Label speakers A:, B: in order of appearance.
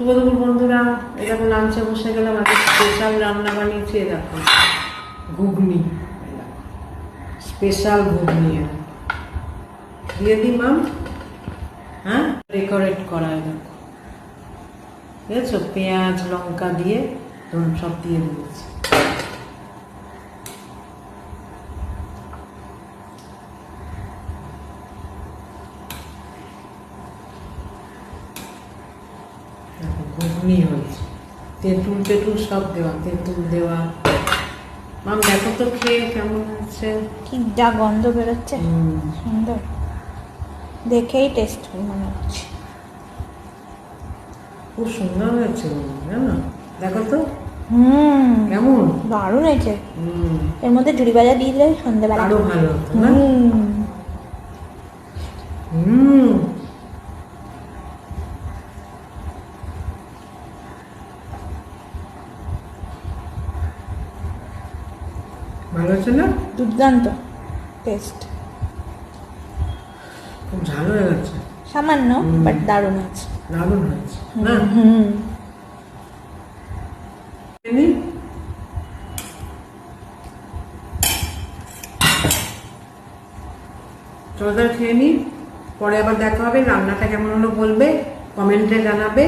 A: শুভ দুপুর বন্ধুরা, এরকম লাঞ্চে বসে গেলাম। আজকে স্পেশাল রান্না বানিয়েছি। দেখো ঘুগনি, স্পেশাল ঘুগনি দিয়ে দিই মাম। হ্যাঁ, ডেকোরেট করা দেখো, বুঝেছো? পেঁয়াজ লঙ্কা দিয়ে সব দিয়ে দিয়েছি। ঘুগনি হয়েছে, তেঁতুল টেতুল সব দেওয়া, তেঁতুল দেওয়া। মাম দেখো তো খেয়ে কেমন হচ্ছে।
B: ঠিক যা গন্ধ বেরোচ্ছে, সুন্দর, দেখেই টেস্ট মনে হচ্ছে।
A: খুব সুন্দর হয়েছে, জানো? দেখো তো কেমন
B: দারুণ হয়েছে। এর মধ্যে ঝুড়ি ভাজা দিয়ে দিলে সন্ধ্যেবেলা
A: আরো ভালো হতো না? ভালো হচ্ছে না?
B: দুর্দান্ত টেস্ট।
A: খুব ঝাল হয়ে গেছে
B: সামান্য, বাট দারুণ আছে।
A: দারুণ হয়েছে না? চলো খেয়ে নি, পরে আবার দেখা হবে। রান্নাটা কেমন হলো বলবে, কমেন্টে জানাবে।